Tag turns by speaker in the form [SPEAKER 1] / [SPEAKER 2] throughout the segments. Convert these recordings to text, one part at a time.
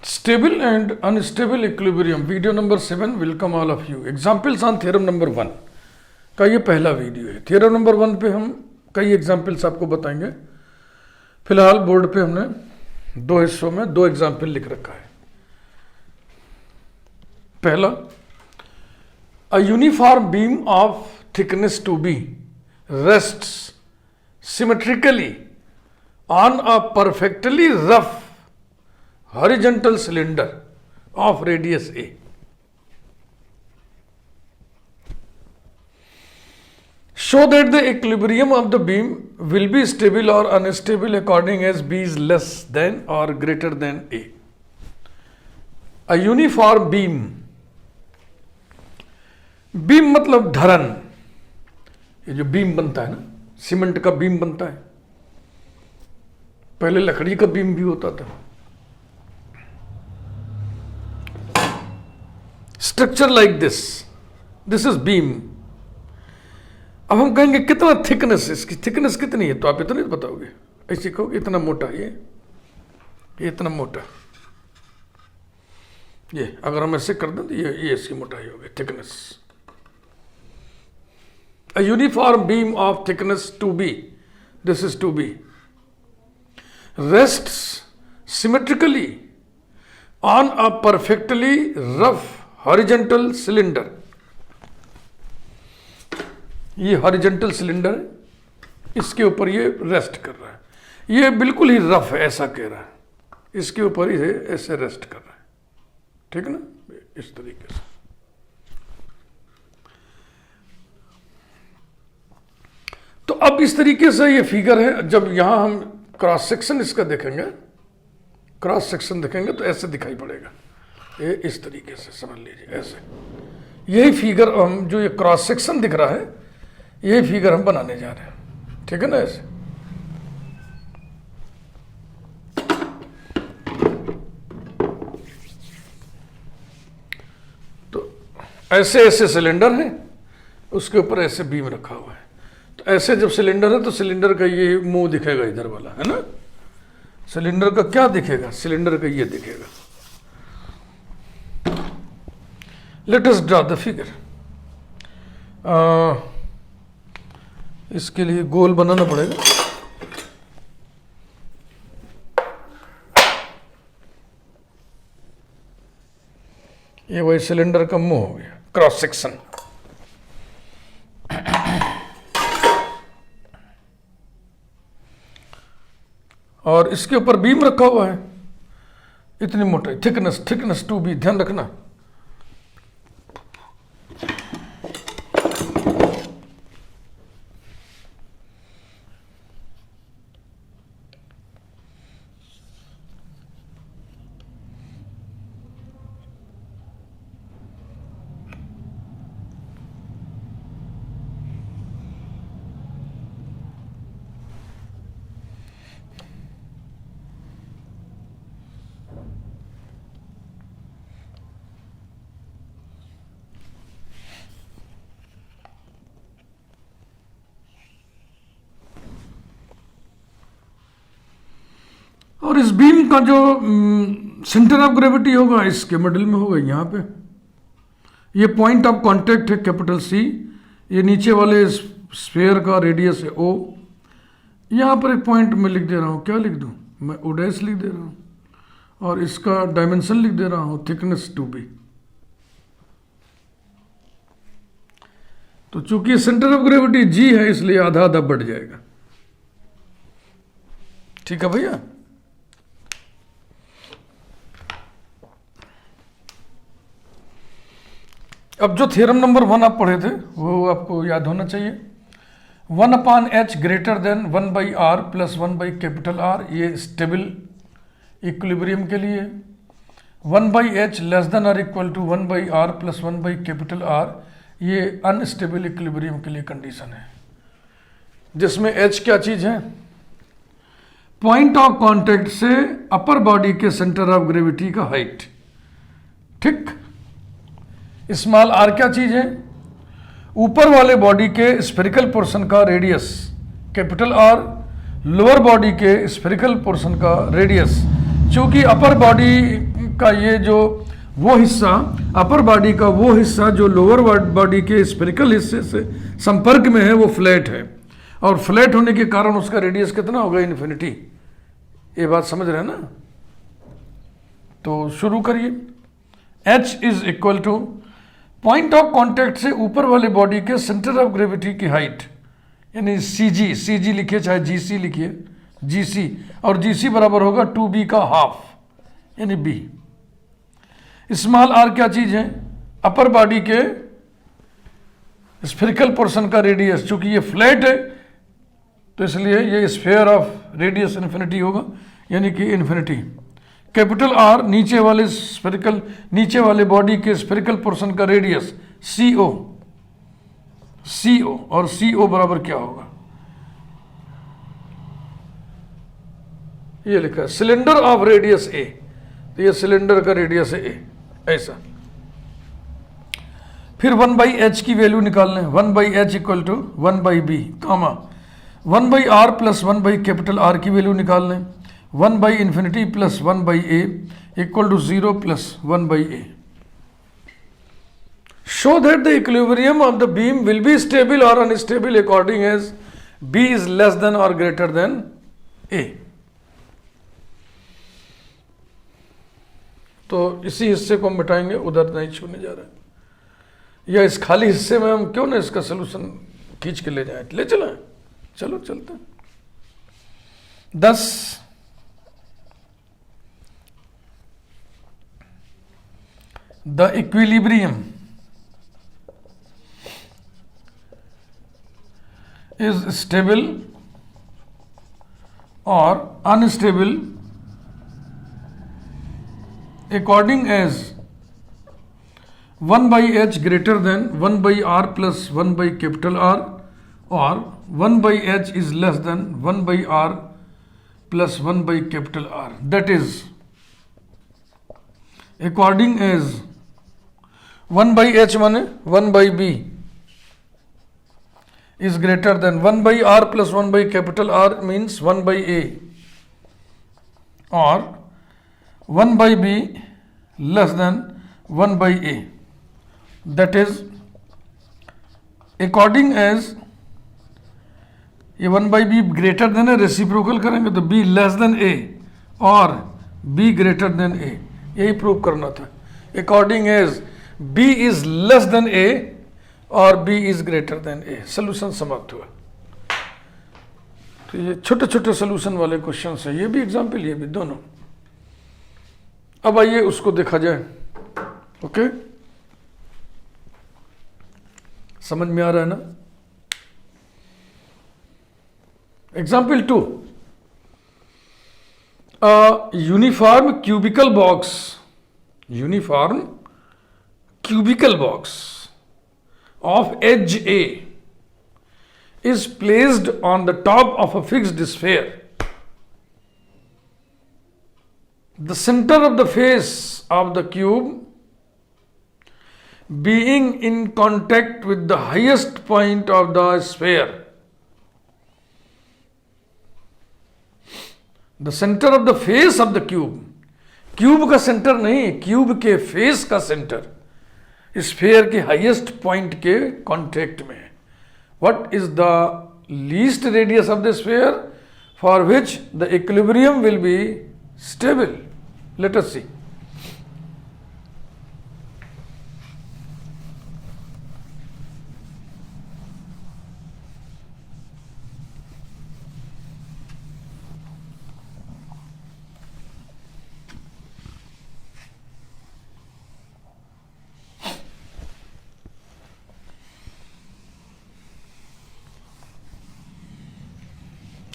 [SPEAKER 1] Stable and unstable equilibrium, video number 7, welcome all of you. Examples on theorem number 1 का ये पहला video है। Theorem number 1 पे हम कई एग्जाम्पल्स आपको बताएंगे। फिलहाल बोर्ड पे हमने दो हिस्सों में दो एग्जाम्पल लिख रखा है। पहला, a uniform beam of thickness two b rests symmetrically on a perfectly rough horizontal cylinder of radius A. Show that the equilibrium of the beam will be stable or unstable according as B is less than or greater than A. A uniform beam, beam मतलब धरन। ये जो beam बनता है ना, cement का beam बनता है, पहले लकड़ी का बीम भी होता था। Structure like this is beam. अब हम कहेंगे कितना थिकनेस, इसकी थिकनेस कितनी है, तो आप इतना बताओगे। ऐसे कहोगे इतना मोटा, ये इतना मोटा, ये अगर हम ऐसे कर दें तो ये इसकी मोटाई होगी, thickness. A uniform beam of thickness 2b, this is 2b, rests symmetrically on a perfectly rough horizontal cylinder. ये horizontal cylinder है, इसके ऊपर ये रेस्ट कर रहा है। ये बिल्कुल ही रफ है, ऐसा कह रहा है, इसके ऊपर ही ऐसे रेस्ट कर रहा है, ठीक है ना, इस तरीके से। तो अब इस तरीके से ये फिगर है। जब यहां हम क्रॉस सेक्शन इसका देखेंगे, क्रॉस सेक्शन देखेंगे तो ऐसे दिखाई पड़ेगा, ये इस तरीके से समझ लीजिए, ऐसे। यही फिगर हम, जो ये क्रॉस सेक्शन दिख रहा है, यही फिगर हम बनाने जा रहे हैं, ठीक है ना, ऐसे। तो ऐसे ऐसे सिलेंडर है, उसके ऊपर ऐसे बीम रखा हुआ है। ऐसे जब सिलेंडर है तो सिलेंडर का ये मुंह दिखेगा, इधर वाला है ना। सिलेंडर का क्या दिखेगा, सिलेंडर का ये दिखेगा। Let us draw the figure. इसके लिए गोल बनाना पड़ेगा। ये वही सिलेंडर का मुंह हो गया, क्रॉस सेक्शन। और इसके ऊपर बीम रखा हुआ है, इतनी मोटाई, थिकनेस 2b, ध्यान रखना। और इस बीम का जो सेंटर ऑफ ग्रेविटी होगा, इसके मिडिल में होगा, यहाँ पे। ये पॉइंट ऑफ कांटेक्ट है, कैपिटल C। ये नीचे वाले स्फीयर का रेडियस है O। यहाँ पर एक पॉइंट मैं लिख दे रहा हूँ, क्या लिख दूँ मैं, O' लिख दे रहा हूँ, और इसका डायमेंशन लिख दे रहा हूँ, थिकनेस 2b। तो चूंकि सेंटर ऑफ ग्रेविटी G है, इसलिए आधा आधा बढ़ जाएगा, ठीक है भैया। अब जो थ्योरम नंबर 1 आप पढ़े थे वो आपको याद होना चाहिए। 1/h greater than 1/r plus 1/R, ये स्टेबल इक्विलिब्रियम के लिए। 1/h लेस देन और equal to 1/r plus 1/R, ये अनस्टेबल इक्विलिब्रियम के लिए कंडीशन है, जिसमें h क्या चीज है, पॉइंट ऑफ कांटेक्ट से अपर बॉडी के सेंटर ऑफ ग्रेविटी का हाइट, ठीक। स्मॉल r क्या चीज है, ऊपर वाले बॉडी के स्फेरिकल पोर्शन का radius, capital R lower body के स्फेरिकल पोर्शन का रेडियस। चूंकि अपर बॉडी का ये जो वो हिस्सा, अपर बॉडी का वो हिस्सा जो लोअर बॉडी के स्फेरिकल हिस्से से संपर्क में है वो फ्लैट है, और फ्लैट होने के कारण उसका रेडियस कितना होगा, इन्फिनिटी। ये बात समझ रहे हैं ना? तो शुरू करिए। H is equal two point of contact से ऊपर वाले बॉडी के सेंटर ऑफ ग्रेविटी की हाइट, यानी CG लिखिए चाहे GC लिखिए, GC, और GC बराबर होगा 2B का हाफ यानी B। स्मॉल r क्या चीज है, अपर बॉडी के स्फेरिकल पोर्शन का रेडियस, चूंकि ये फ्लैट है तो इसलिए ये स्फेयर ऑफ रेडियस इन्फिनिटी होगा, यानी कि इन्फिनिटी। कैपिटल R नीचे वाले बॉडी के स्फेरिकल पोर्शन का रेडियस CO, और CO बराबर क्या होगा, ये लिखा है सिलेंडर ऑफ रेडियस A, तो ये सिलेंडर का रेडियस है A, ऐसा। फिर 1/h की वैल्यू निकाल लें, 1/h equal to 1/b, comma 1/r plus capital R की वैल्यू निकाल लें, infinity plus 1/a equal to 0 plus 1/a। Show that the equilibrium of the beam will be stable और unstable according as b is less than और greater than a। तो इसी हिस्से को हम मिटाएंगे, उधर नहीं छूने जा रहे हैं, या इस खाली हिस्से में हम क्यों ना इसका सोल्यूशन खींच के ले जाएं, ले चलें, चलो चलते हैं। 10 द इक्विलिब्रियम इज स्टेबल और unstable according as 1/h greater than 1/r plus 1/capital R, or 1/h is less than 1/r plus 1/capital R, that is according as 1/h माने 1/b is greater than 1/r plus 1/capital R means 1/a, or 1/b less than 1/a, that is according as ये 1/b greater than है, reciprocal करेंगे तो b less than a और b greater than a, यही prove करना था। According as b is less than a और b is greater than a, solution समाप्त हुआ। तो ये छोटे छोटे सोल्यूशन वाले क्वेश्चन है, ये भी एग्जाम्पल, ये भी दोनों। अब आइए उसको देखा जाए। ओके, समझ में आ रहा है ना? Example 2, uniform cubical box of edge A is placed on the top of a fixed sphere. The center of the face of the cube being in contact with the highest point of the sphere. The center of the face of the cube, cube का centre नहीं, cube के face का centre sphere के highest point के contact में है। What is the least radius of the sphere for which the equilibrium will be stable? Let us see.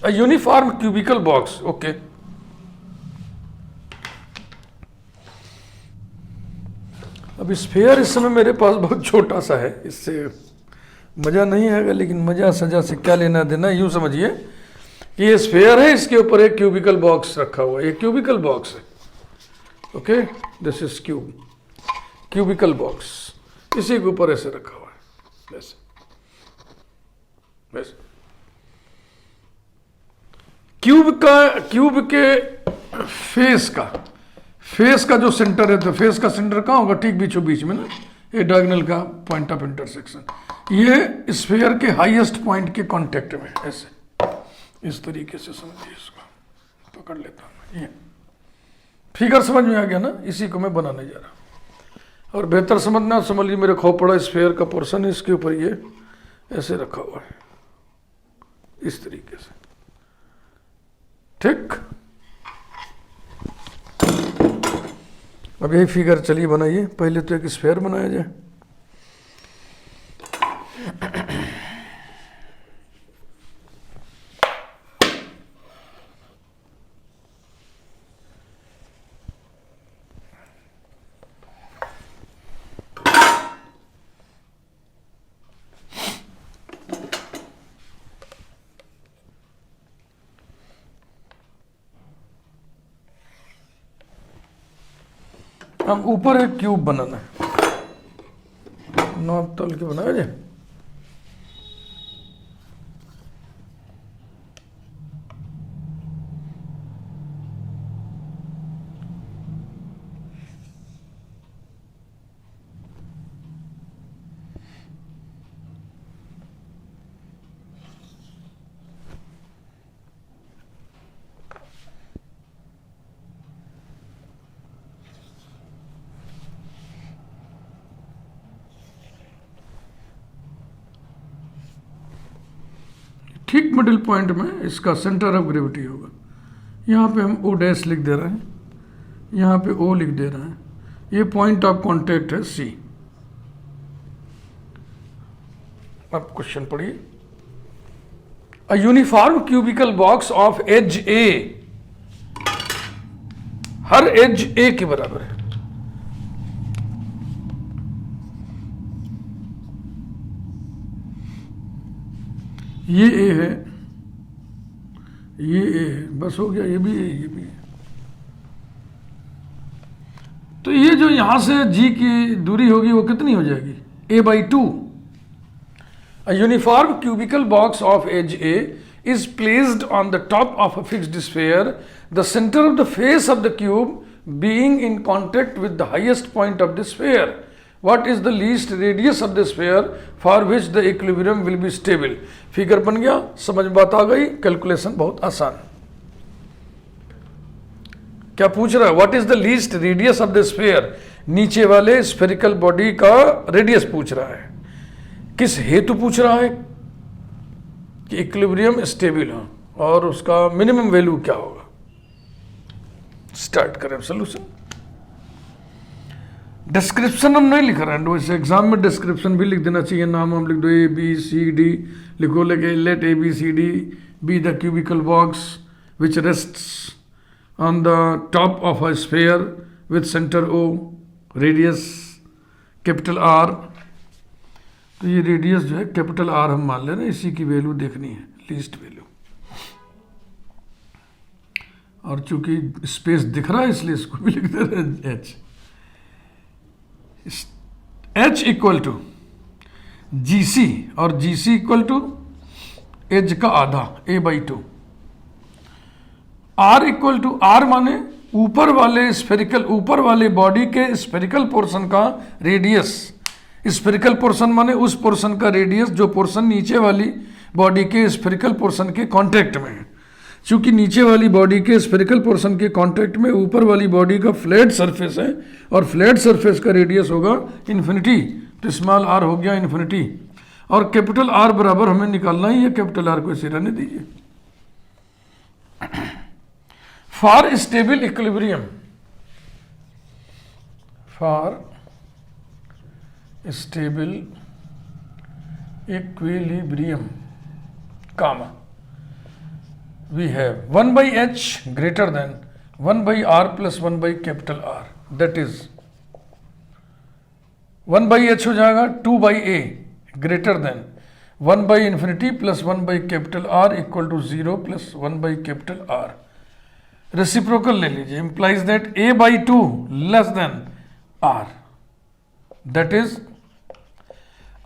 [SPEAKER 1] A uniform cubical box, okay. अब sphere इस समय मेरे पास बहुत छोटा सा है, इससे मजा नहीं आएगा, लेकिन मजा सजा से क्या लेना देना। यूं समझिए कि ये स्फेयर है, इसके ऊपर एक क्यूबिकल बॉक्स रखा हुआ है, ये क्यूबिकल बॉक्स है। Okay, this is cubical box, इसी के ऊपर ऐसे रखा हुआ है, वैसे वैसे। क्यूब के फेस का फेस का जो सेंटर है, तो फेस का सेंटर कहाँ होगा? ठीक बीचों बीच में ना, ये डायगोनल का पॉइंट ऑफ इंटरसेक्शन, ये स्फीयर के हाईएस्ट पॉइंट के कांटेक्ट में, ऐसे इस तरीके से समझिए इसको, पकड़ लेता हूँ। ये फिगर समझ में आ गया ना, इसी को मैं बनाने जा रहा हूँ। और बेहतर समझना, समझ लीजिए मेरे खोपड़ा स्फीयर का पोर्शन है, इसके ऊपर ये ऐसे रखा हुआ है इस तरीके से, ठीक। अब यही फिगर चलिए बनाइए। पहले तो एक स्फीयर बनाया जाए। हम ऊपर एक क्यूब बनाना है, नाप तोल के बनाया जाए। ठीक मिडिल पॉइंट में इसका सेंटर ऑफ ग्रेविटी होगा। यहाँ पे हम ओ डैश लिख दे रहे हैं, यहाँ पे ओ लिख दे रहे हैं। ये पॉइंट ऑफ कांटेक्ट है सी। अब क्वेश्चन पढ़िए। A uniform cubical box of edge a, हर एज ए के बराबर है। ये ए है, ये ए है, बस हो गया। ये भी है, ये भी है। तो ये जो यहां से जी की दूरी होगी वो कितनी हो जाएगी? a/2। A uniform cubical box of edge A is placed on the top of a fixed sphere, the center of the face of the cube being in contact with the highest point of the sphere. What is the least radius of the sphere for which the equilibrium will be stable? Figure बन गया, समझ बात आ गई। Calculation बहुत आसान। क्या पूछ रहा है? What is the least radius of the sphere? नीचे वाले स्फेरिकल बॉडी का रेडियस पूछ रहा है। किस हेतु पूछ रहा है? कि इक्विलिब्रियम स्टेबल हो और उसका मिनिमम वैल्यू क्या होगा। स्टार्ट करें सोल्यूशन। डिस्क्रिप्शन हम नहीं लिख रहे हैं, वैसे एग्जाम में डिस्क्रिप्शन भी लिख देना चाहिए। नाम हम लिख दो ABCD, लिखो लेके let ABCD be the cubical box which rests on the top of a sphere with center O, radius capital R। तो ये रेडियस जो है कैपिटल R हम मान ले रहे हैं, इसी की वैल्यू देखनी है, लीस्ट वैल्यू। और चूंकि स्पेस दिख रहा है इसलिए इसको भी लिख दे रहे हैं H इक्वल टू GC, और GC इक्वल टू एज का आधा a/2। R equal to R माने ऊपर वाले स्फेरिकल, ऊपर वाले बॉडी के स्फेरिकल पोर्शन का रेडियस। स्फेरिकल पोर्शन माने उस पोर्शन का रेडियस जो पोर्शन नीचे वाली बॉडी के स्फेरिकल पोर्शन के कांटेक्ट में है। चूंकि नीचे वाली बॉडी के स्फेरिकल पोर्शन के कांटेक्ट में ऊपर वाली बॉडी का फ्लैट सरफेस है, और फ्लैट सरफेस का रेडियस होगा इन्फिनिटी, तो स्मॉल r हो गया इन्फिनिटी। और कैपिटल R बराबर हमें निकालना ही है, कैपिटल R को इसे रहने दीजिए। For stable equilibrium, for stable equilibrium comma we have 1/h greater than 1/r plus 1/R, that is 1/h हो जाएगा 2/a greater than 1/infinity plus 1/R equal to 0 plus 1/R। Reciprocal ले लीजिए, implies that a/2 less than r, that is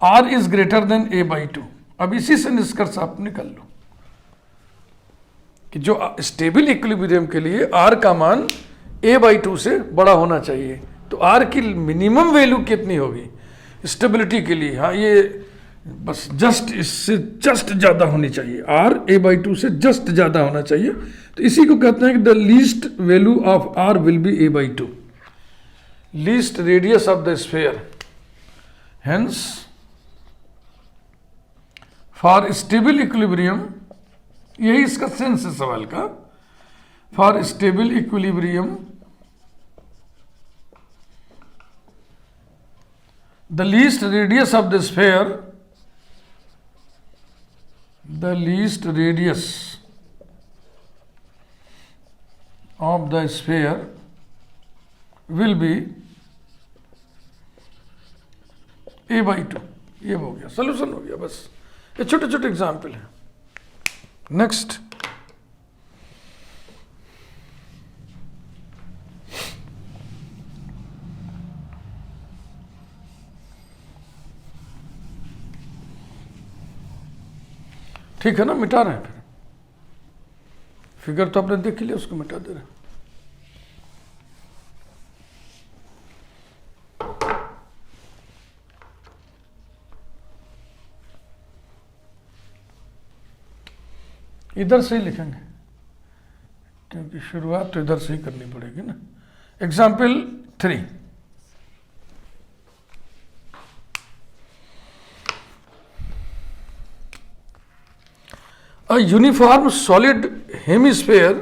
[SPEAKER 1] r is greater than a/2। अब इसी से निष्कर्ष आप निकाल लो कि जो स्टेबल इक्विलिब्रियम के लिए r का मान a/2 से बड़ा होना चाहिए। तो r की मिनिमम वैल्यू कितनी होगी स्टेबिलिटी के लिए? हाँ, ये बस जस्ट इससे जस्ट ज़्यादा होनी चाहिए, r a/2 से जस्ट ज़्यादा होना चाहिए। तो इसी को कहते हैं कि the least value of r will be a/2, least radius of the sphere. Hence for stable equilibrium, यही इसका सेंस है सवाल का, for stable equilibrium the least radius of the sphere, the least radius of the sphere will be a/2। ये हो गया, solution हो गया। बस ये छोटे छोटे एग्जाम्पल हैं। नेक्स्ट, ठीक है ना, मिटा रहे हैं। फिर फिगर तो आपने देख लिया, उसको मिटा दे रहे हैं। इधर से ही लिखेंगे क्योंकि शुरुआत तो इधर से ही करनी पड़ेगी ना। Example 3, a uniform solid hemisphere,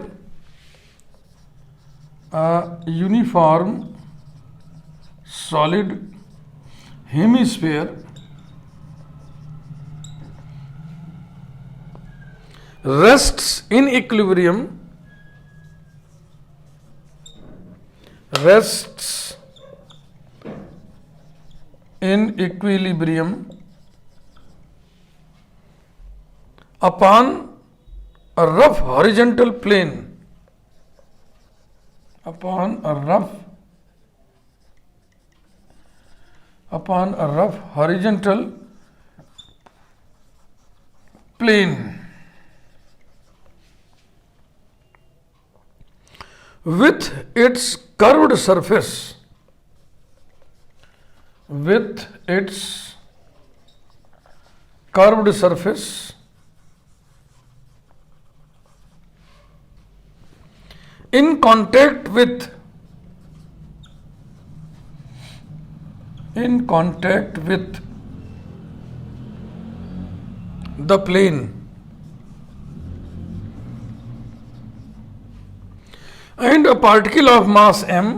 [SPEAKER 1] a uniform solid hemisphere rests in equilibrium, rests in equilibrium upon a rough horizontal plane, upon a rough horizontal plane with its curved surface, with its curved surface in contact with the plane and a particle of mass m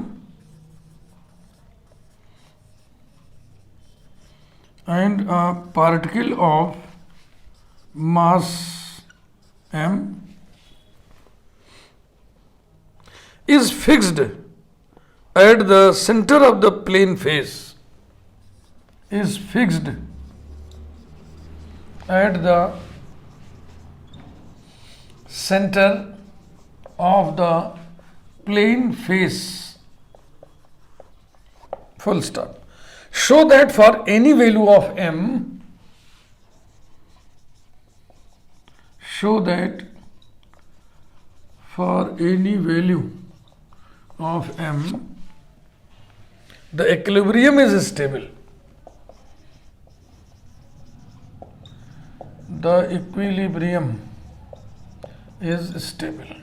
[SPEAKER 1] is fixed at the center of the plane face, is fixed at the center of the plane face, full stop. Show that for any value of m, show that for any value of m the equilibrium is stable, the equilibrium is stable.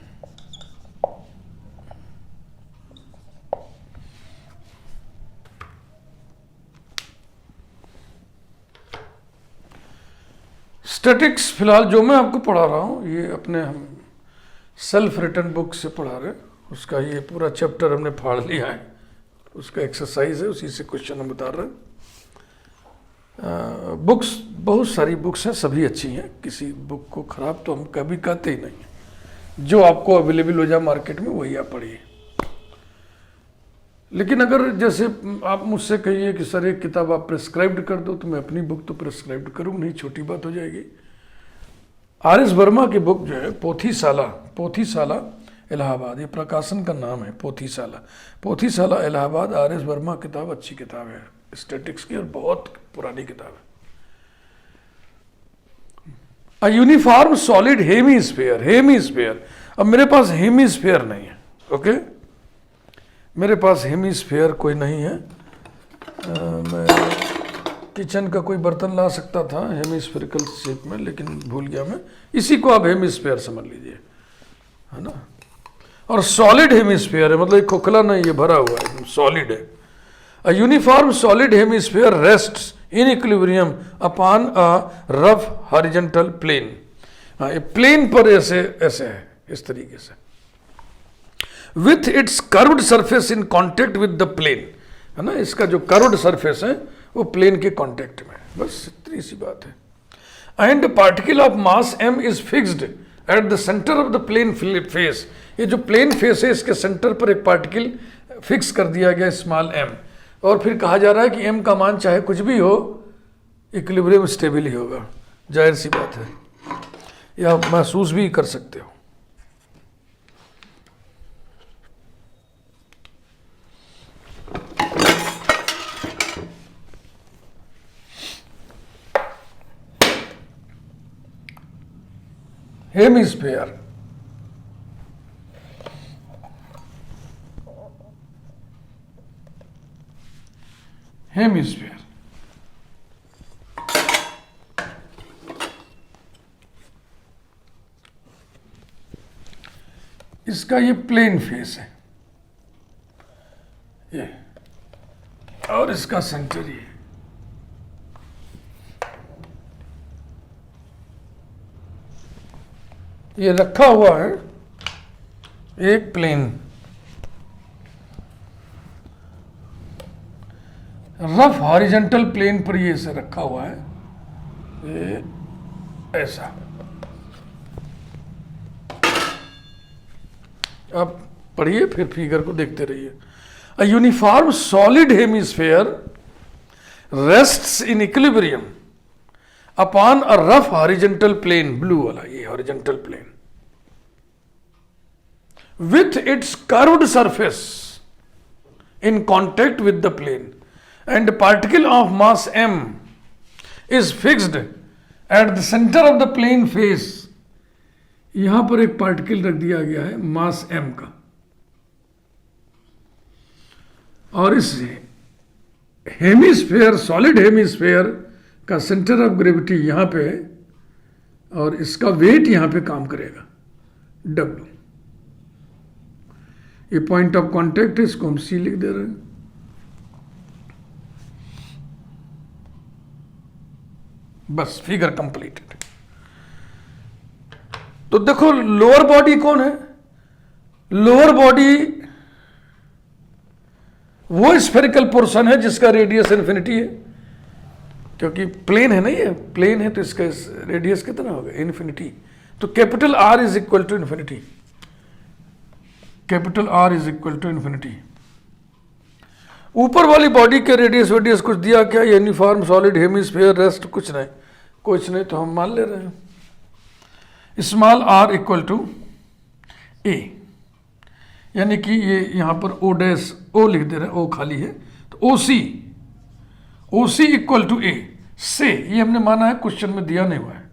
[SPEAKER 1] Statics फिलहाल जो मैं आपको पढ़ा रहा हूँ ये अपने हम सेल्फ रिटन बुक से पढ़ा रहे हैं, उसका ये पूरा चैप्टर हमने फाड़ लिया है, उसका एक्सरसाइज है, उसी से क्वेश्चन हम बता रहे हैं। बुक्स बहुत सारी बुक्स हैं, सभी अच्छी हैं, किसी बुक को ख़राब तो हम कभी कहते ही नहीं हैं। जो आपको अवेलेबल हो जाए मार्केट में वही आप पढ़िए। लेकिन अगर जैसे आप मुझसे कहिए कि सर एक किताब आप प्रेस्क्राइब्ड कर दो, तो मैं अपनी बुक तो प्रेस्क्राइब्ड करूँ नहीं, छोटी बात हो जाएगी। आर.एस. वर्मा की बुक जो है पोथीशाला इलाहाबाद, ये प्रकाशन का नाम है पोथीशाला इलाहाबाद। आर.एस. वर्मा किताब अच्छी किताब है स्टैटिक्स की और बहुत पुरानी किताब है। अ यूनिफॉर्म सॉलिड हेमीस्फीयर, अब मेरे पास हेमीस्फीयर नहीं है, ओके। मेरे पास हेमिस्फेयर कोई नहीं है। मैं किचन का कोई बर्तन ला सकता था हेमिस्फेरिकल शेप में, लेकिन भूल गया मैं। इसी को आप हेमिस्फेयर समझ लीजिए, है ना। और सॉलिड हेमिस्फेयर है, मतलब खोखला नहीं, ये भरा हुआ है, सॉलिड है। A uniform solid hemisphere rests in equilibrium upon a rough horizontal plane. हाँ, ये प्लेन पर ऐसे ऐसे है, इस तरीके से, with its curved surface in contact with the plane, है ना। इसका जो कर्व्ड सरफेस है वो प्लेन के कॉन्टेक्ट में, बस इतनी सी बात है। And particle of mass m is fixed at the centre of the plane face. ये जो प्लेन फेस है इसके सेंटर पर एक पार्टिकल फिक्स कर दिया गया स्मॉल m, और फिर कहा जा रहा है कि m का मान चाहे कुछ भी हो, इक्विलिब्रियम स्टेबल ही होगा। जाहिर सी बात है, यह आप महसूस भी कर सकते हो। हेमिस्फेयर, हेमिस्फेयर इसका ये प्लेन फेस है, ये, और इसका सेंटर ये। ये रखा हुआ है एक प्लेन, रफ हॉरिजॉन्टल प्लेन पर ये ऐसे रखा हुआ है, ये ऐसा। आप पढ़िए, फिर फिगर को देखते रहिए। A uniform solid hemisphere rests in equilibrium upon a rough horizontal plane, blue वाला ये horizontal plane, with its curved surface in contact with the plane, and particle of mass m is fixed at the centre of the plane face. यहां पर एक particle रख दिया गया है मास m का, और इस हेमिस्फेयर, सॉलिड हेमिस्फेयर का सेंटर ऑफ ग्रेविटी यहां पे है, और इसका वेट यहां पे काम करेगा, W। ये पॉइंट ऑफ कांटेक्ट है, इसको हम C लिख दे रहे हैं। बस फिगर कंप्लीटेड। तो देखो लोअर बॉडी कौन है? लोअर बॉडी वो स्फेरिकल पोर्शन है जिसका रेडियस इन्फिनिटी है, क्योंकि प्लेन है ना, ये प्लेन है तो इसका रेडियस कितना होगा? इन्फिनिटी। तो capital R is equal to infinity, capital R is equal to infinity. ऊपर वाली बॉडी के रेडियस कुछ दिया क्या? यूनिफॉर्म सॉलिड हेमिस्फीयर रेस्ट कुछ नहीं, तो हम मान ले रहे हैं small r equal to a, यानी कि ये यहां पर O लिख दे रहे हैं, O खाली है, तो OC इक्वल टू a से, ये हमने माना है, क्वेश्चन में दिया नहीं हुआ है।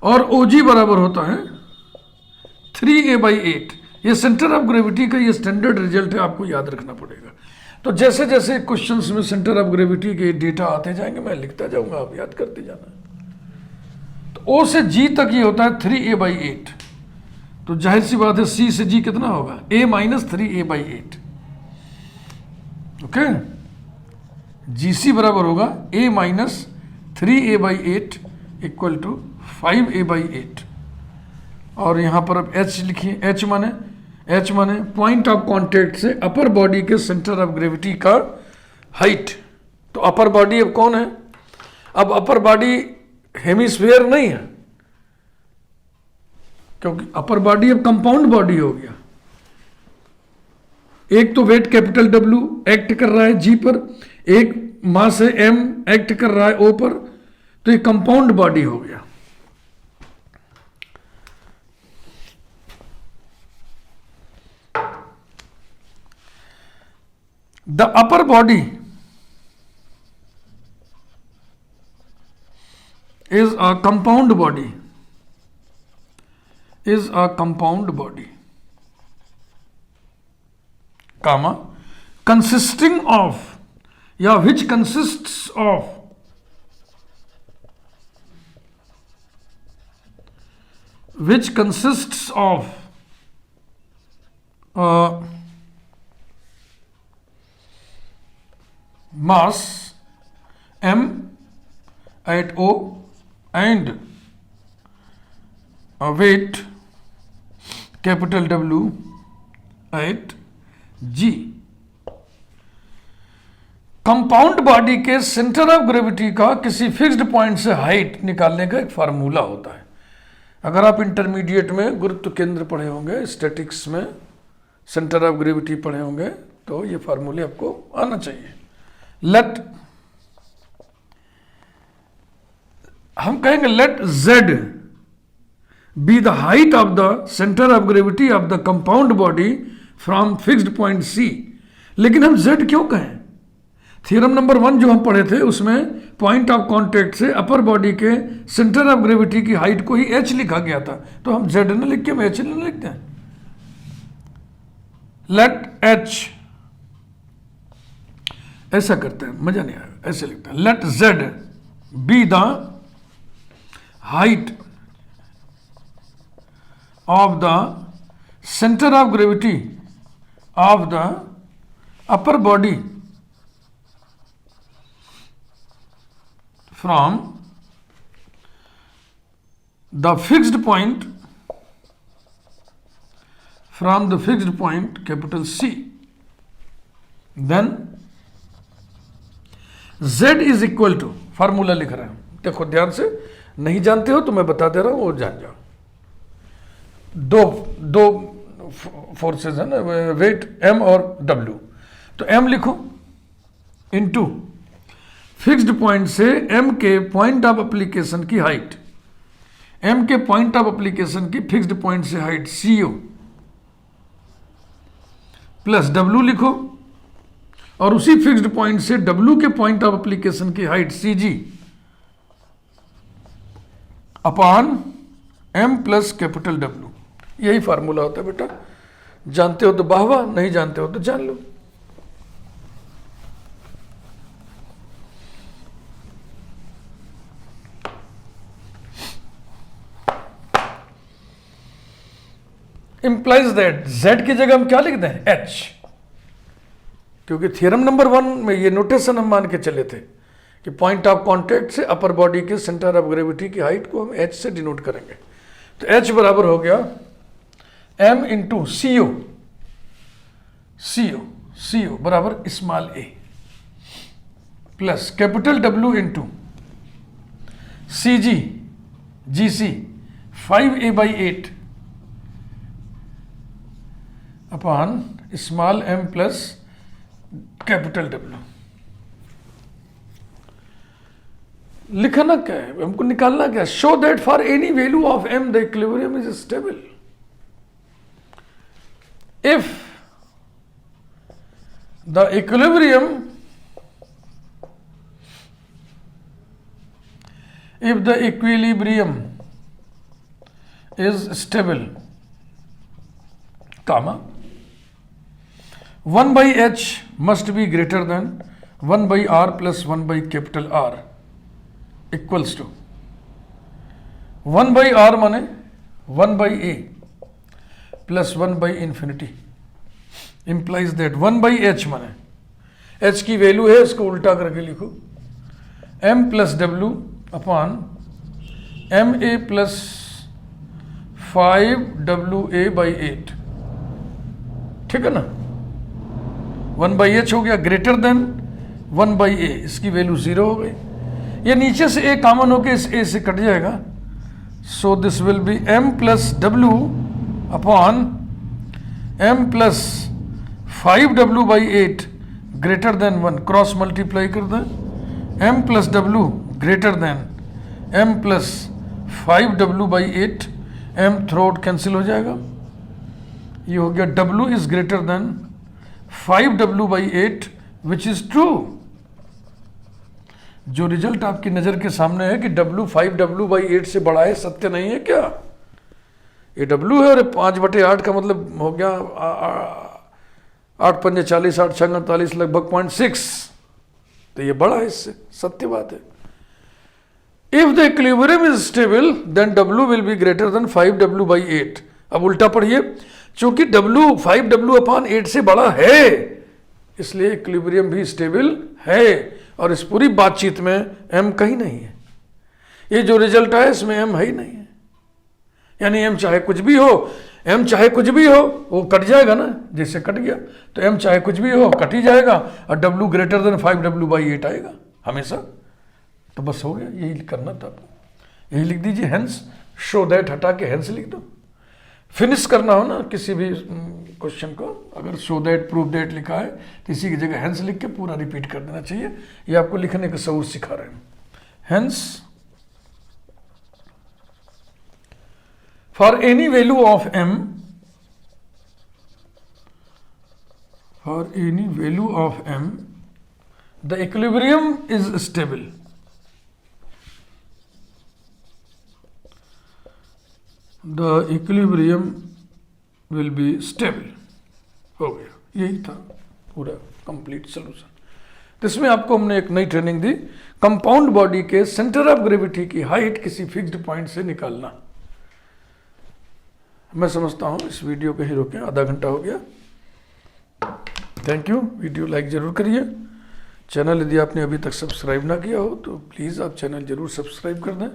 [SPEAKER 1] और OG बराबर होता है 3a/8। ये सेंटर ऑफ ग्रेविटी का ये स्टैंडर्ड रिजल्ट है, आपको याद रखना पड़ेगा। तो जैसे जैसे क्वेश्चंस में सेंटर ऑफ ग्रेविटी के डेटा आते जाएंगे, मैं लिखता जाऊंगा, आप याद करते जाना। तो O से G तक ये होता है 3a/8, तो जाहिर सी बात है C से G कितना होगा? a - 3a/8। ओके, GC बराबर होगा a - 3a/8 equal to 5a/8। और यहां पर अब H लिखिए। H माने पॉइंट ऑफ कांटेक्ट से अपर बॉडी के सेंटर ऑफ ग्रेविटी का हाइट। तो अपर बॉडी अब कौन है? अब अपर बॉडी हेमिस्फीयर नहीं है, क्योंकि अपर बॉडी अब कंपाउंड बॉडी हो गया। एक तो वेट कैपिटल W एक्ट कर रहा है G पर, एक मास है M एक्ट कर रहा है O पर, तो ये कंपाउंड बॉडी हो गया। The upper body is a compound body, comma consisting of या which consists of mass m at O and weight capital W at G। Compound body के सेंटर ऑफ ग्रेविटी का किसी fixed point से height निकालने का एक formula होता है। अगर आप इंटरमीडिएट में गुरुत्व केंद्र पढ़े होंगे, स्टैटिक्स में सेंटर ऑफ ग्रेविटी पढ़े होंगे, तो ये फार्मूले आपको आना चाहिए। लेट, हम कहेंगे let Z be the height of the centre of gravity of the compound body from fixed point C। लेकिन हम Z क्यों कहें? थ्योरम नंबर 1 जो हम पढ़े थे उसमें पॉइंट ऑफ कांटेक्ट से अपर बॉडी के सेंटर ऑफ ग्रेविटी की हाइट को ही h लिखा गया था, तो हम z न लिख के हम h न लिखते हैं। लेट h, ऐसा करते हैं, मजा नहीं आएगा, ऐसे लिखते हैं। Let z be the height of the centre of gravity of the upper body from the fixed point capital C, then Z is equal to, formula लिख रहे हैं, देखो ध्यान से, नहीं जानते हो तो मैं बता दे रहा हूं और जान जाओ। दो फोर्सेस है ना, वेट M और W, तो M लिखो इनटू फिक्स्ड पॉइंट से m के पॉइंट ऑफ एप्लीकेशन की हाइट, m के पॉइंट ऑफ एप्लीकेशन की फिक्स्ड पॉइंट से हाइट CO प्लस W लिखो, और उसी फिक्स्ड पॉइंट से W के पॉइंट ऑफ एप्लीकेशन की height CG upon m plus capital W। यही फार्मूला होता है बेटा, जानते हो तो वाह वाह, नहीं जानते हो तो जान लो। इंप्लाइज दैट Z की जगह हम क्या लिख दें? H, क्योंकि थ्योरम नंबर 1 में ये नोटेशन हम मान के चले थे कि पॉइंट ऑफ कांटेक्ट से अपर बॉडी के सेंटर ऑफ ग्रेविटी की हाइट को हम H से डिनोट करेंगे। तो H बराबर हो गया M इंटू CO बराबर small a plus capital W into GC 5a/8 upon small m plus capital W। लिखना क्या है हमको, निकालना क्या है? Show that for any value of m the equilibrium is stable. If the equilibrium is stable, comma 1/h must be greater than 1/r plus 1/capital R equals to 1/r माने 1/a plus 1/infinity implies that 1/h माने h की value है, इसको उल्टा करके लिखो m plus w upon ma plus 5wa/8, ठीक है ना। 1/h हो गया ग्रेटर देन 1/a, इसकी वैल्यू 0 हो गई। ये नीचे से a कॉमन होकर इस a से कट जाएगा, so this will be m plus w upon m plus 5w/8 greater than 1, cross multiply कर दें, m plus w greater than m plus 5w/8, m throat cancel हो जाएगा, ये हो गया W is greater then 5w/8 which is true. जो result आपकी नजर के सामने है कि W 5w/8 से बड़ा है, सत्य नहीं है क्या? ये W है और 5/8 का मतलब हो गया 8 पंजे 40, 8 छंग 48, लगभग 0.6, तो ये बड़ा है इससे, सत्य बात है। If the equilibrium is stable then W will be greater than 5W/8। अब उल्टा पढ़िए, चूंकि W 5W/8 से बड़ा है इसलिए इक्विलिब्रियम भी स्टेबल है, और इस पूरी बातचीत में M कहीं नहीं है। ये जो रिजल्ट है इसमें M है ही नहीं है, यानी M चाहे कुछ भी हो, M चाहे कुछ भी हो वो कट जाएगा ना, जैसे कट गया, तो M चाहे कुछ भी हो कट ही जाएगा, और W ग्रेटर देन 5W/8 आएगा हमेशा। तो बस हो गया, यही करना था आपको, यही लिख दीजिए हेंस शो दैट, हटा के हेंस लिख दो। फिनिश करना हो ना किसी भी क्वेश्चन को, अगर शो दैट प्रूव दैट लिखा है तो इसी की जगह हेंस लिख के पूरा रिपीट कर देना चाहिए। ये आपको लिखने का शऊर सिखा रहे हैं। Hence for any value of M, for any value of M the equilibrium is stable. The equilibrium will be stable। हो गया, यही था पूरा कंप्लीट सोल्यूशन। तो इसमें आपको हमने एक नई ट्रेनिंग दी, कंपाउंड बॉडी के सेंटर ऑफ ग्रेविटी की हाइट किसी फिक्स्ड पॉइंट से निकालना। मैं समझता हूँ इस वीडियो को ही रोकें, आधा घंटा हो गया। Thank you. वीडियो लाइक जरूर करिए। चैनल यदि आपने अभी तक सब्सक्राइब ना किया हो तो प्लीज़ आप चैनल जरूर सब्सक्राइब कर दें।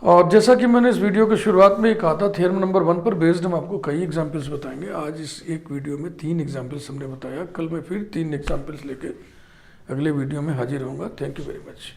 [SPEAKER 1] और जैसा कि मैंने इस वीडियो की शुरुआत में ही कहा था, थ्योरम नंबर 1 पर बेस्ड हम आपको कई एग्जाम्पल्स बताएंगे। आज इस एक वीडियो में 3 एग्जाम्पल्स हमने बताया, कल मैं फिर 3 एग्जाम्पल्स लेके अगले वीडियो में हाजिर होऊंगा। Thank you very much.